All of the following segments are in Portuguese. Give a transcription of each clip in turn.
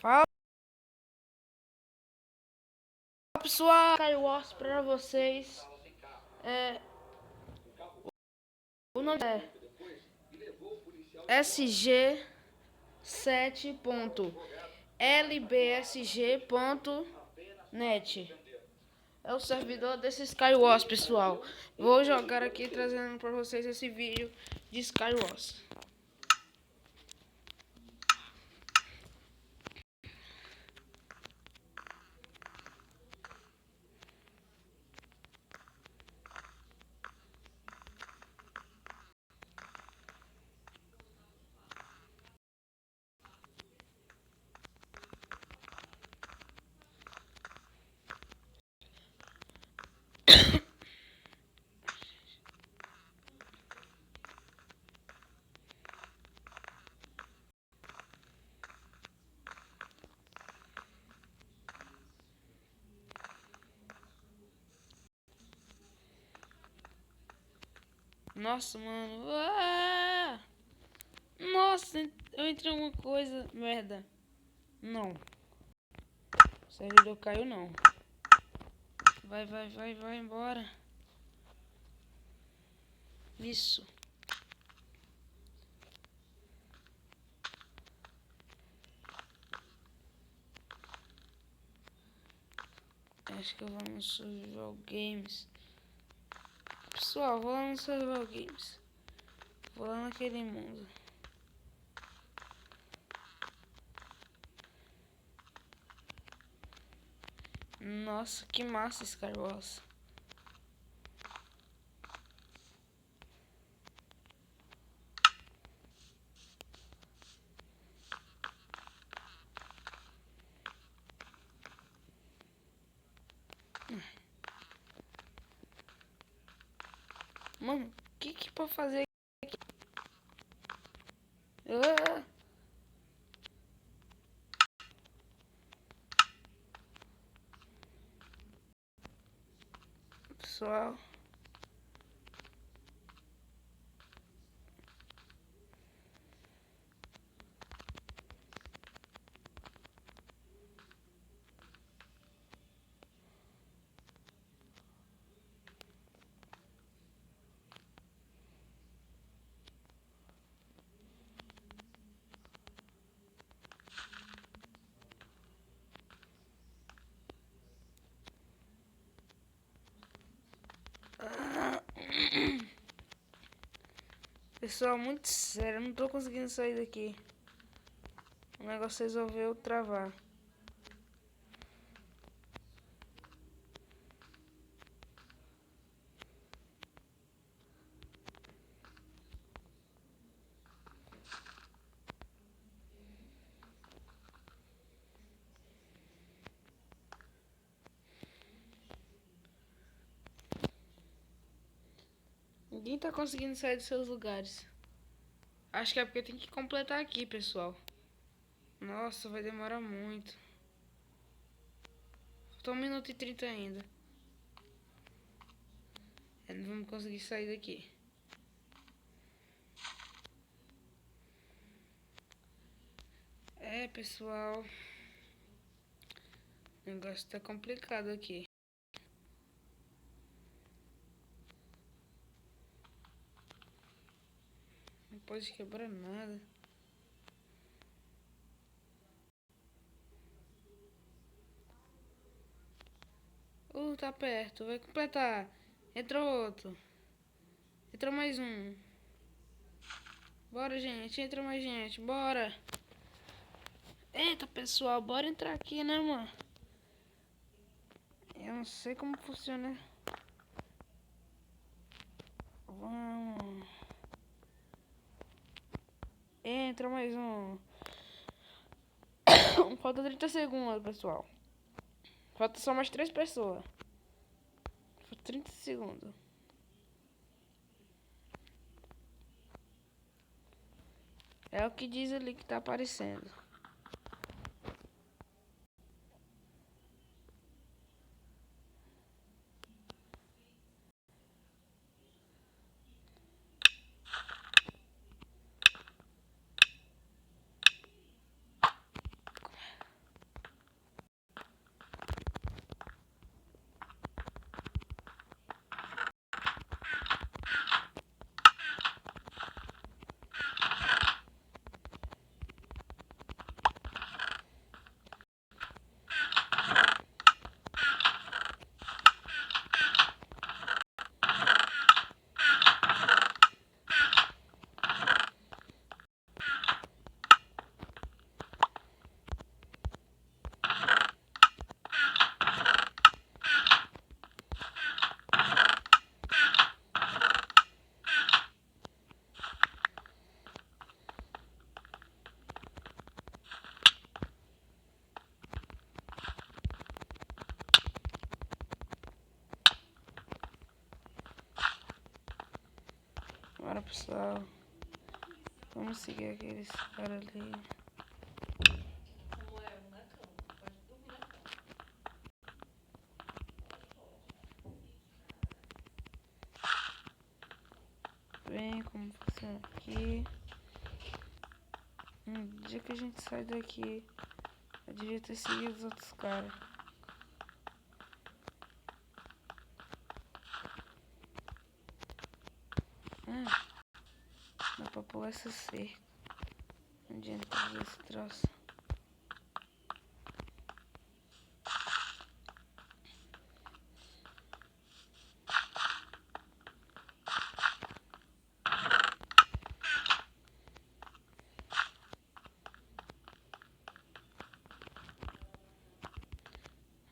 Fala pessoal, Skywars pra vocês. O nome é sg7.lbsg.net. É o servidor desse Skywars, pessoal. Vou jogar aqui trazendo pra vocês esse vídeo de Skywars. Nossa, mano. Nossa, eu entrei em uma coisa. Merda. Não. O servidor caiu não. Vai embora. Isso. Acho que eu vou no Survival Games. Pessoal, vou lá no Survival Games. Vou lá naquele mundo. Nossa, que massa esse Skywars. Mano, o que pode fazer aqui? Ah, pessoal. Pessoal, muito sério, eu não tô conseguindo sair daqui. O negócio resolveu travar. Ninguém tá conseguindo sair dos seus lugares. Acho que é porque tem que completar aqui, pessoal. Nossa, vai demorar muito. Falta 1 minuto e 30 ainda. Não vamos conseguir sair daqui. Pessoal. O negócio tá complicado aqui. Não pode quebrar nada. Tá perto. Vai completar. Entrou outro. Entrou mais um. Bora, gente. Entra mais gente. Bora. Eita, pessoal. Bora entrar aqui, né, mano? Eu não sei como funciona. Vamos. Entra mais um. Falta 30 segundos, pessoal. Falta só mais 3 pessoas. Falta 30 segundos. É o que diz ali que tá aparecendo. pessoal. Vamos seguir aqueles caras ali. Bem, como funciona aqui. No dia que a gente sai daqui, eu devia ter seguido os outros caras. Dá pra pular essa cerca. Onde entra fazer esse troço?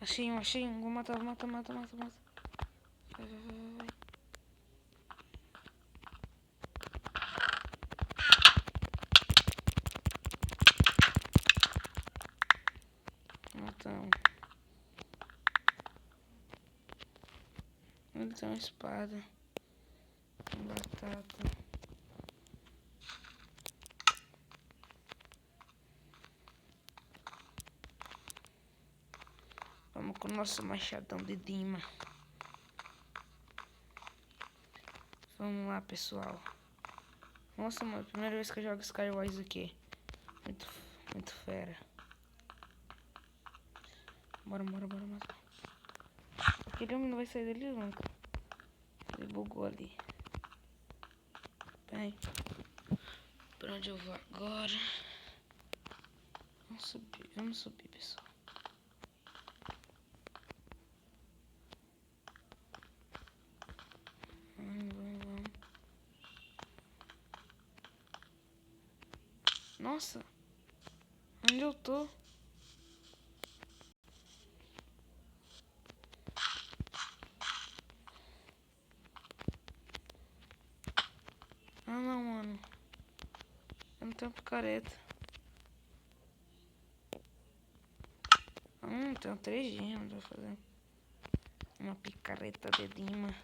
Achei um. Vou matar. Vai. Matamos. Ele tem uma espada. Com batata. Vamos com o nosso machadão de Dima. Vamos lá, pessoal. Nossa, mano, primeira vez que eu jogo Skywars aqui. Muito fera. Bora. Aquele homem não vai sair dele nunca. Ele bugou ali. Bem, pra onde eu vou agora? Vamos subir, pessoal. Vamos. Nossa, onde eu tô? Ah não, mano. Eu não tenho picareta. Tenho 3 gemas pra fazer. Uma picareta de Dima.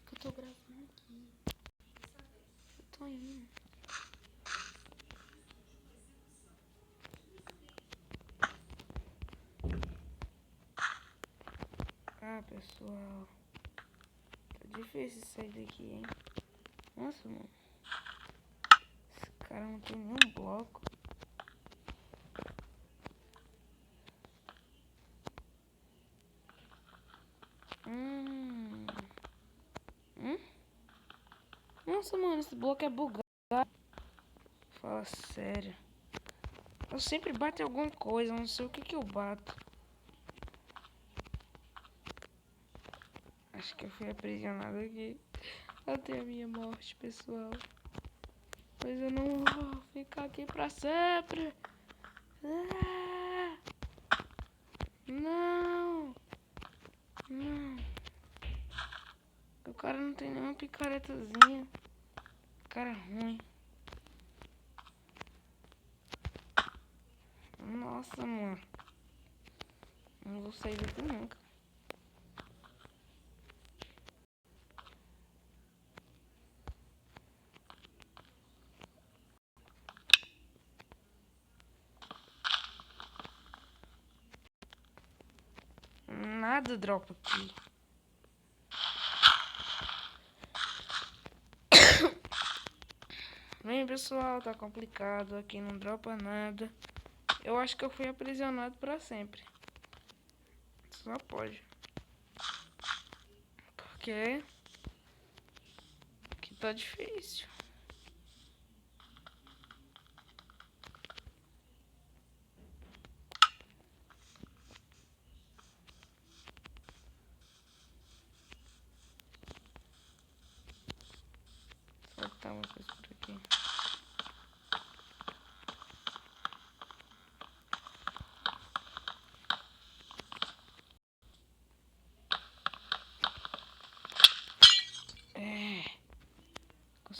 Eu tô gravando aqui. Eu tô indo. Ah, pessoal. Tá difícil sair daqui, hein? Nossa, mano. Esse cara não tem nenhum bloco. Nossa, mano, esse bloco é bugado. Fala sério. Eu sempre bato em alguma coisa, não sei o que eu bato. Acho que eu fui aprisionado aqui até a minha morte, pessoal. Mas eu não vou ficar aqui pra sempre. Não. O cara não tem nenhuma picaretazinha. Cara ruim. Nossa, mano. Não vou sair daqui nunca. Nada dropa aqui. Bem, pessoal, tá complicado. Aqui não dropa nada. Eu acho que eu fui aprisionado pra sempre. Só pode. Porque aqui tá difícil. Soltar vocês por aqui.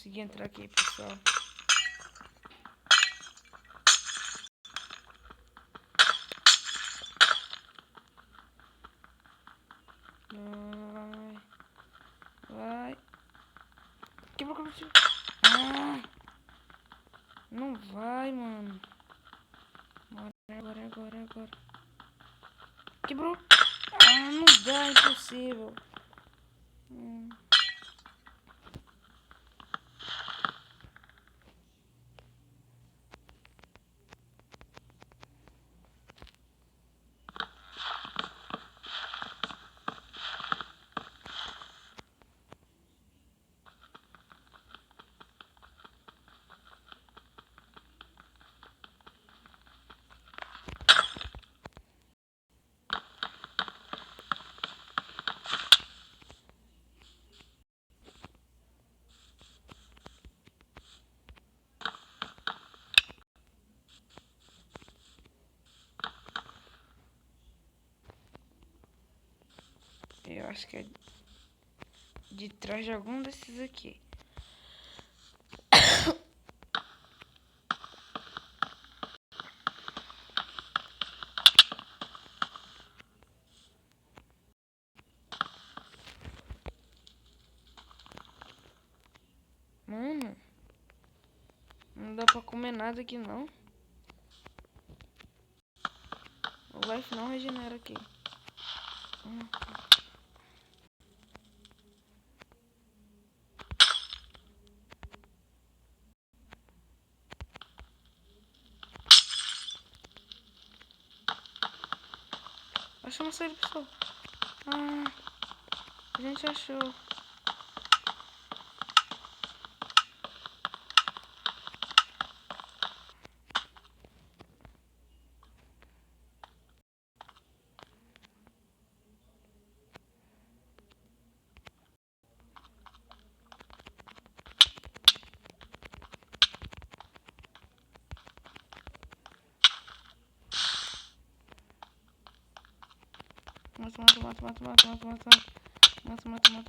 consegui entrar aqui, pessoal. Vai. Quebrou o combustível. Ah! Não vai, mano. Agora. Quebrou. Ah, não dá, impossível. Eu acho que é de trás de algum desses aqui. Mano, não dá pra comer nada aqui não. O life não regenera aqui. Achamos saída, pessoal. Ah, a gente achou.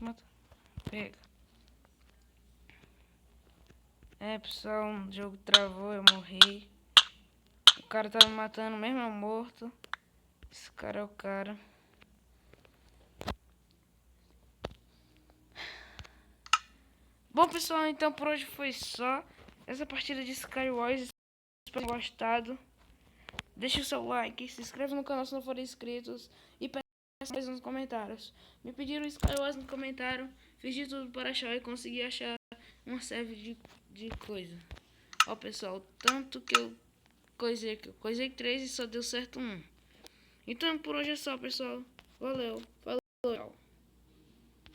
Mata. Pega. É, pessoal, o jogo travou, eu morri. O cara tá me matando mesmo, eu morto. Esse cara é o cara. Bom, pessoal, então por hoje foi só essa partida de Skywars. Espero que tenham gostado. Deixe o seu like, se inscreva no canal se não forem inscritos e peça nos comentários. Me pediram Skywars no comentário, fiz de tudo para achar e consegui achar uma série de coisa. Ó, pessoal, tanto que eu coisei 3 e só deu certo 1. Então por hoje é só, pessoal. Valeu, falou.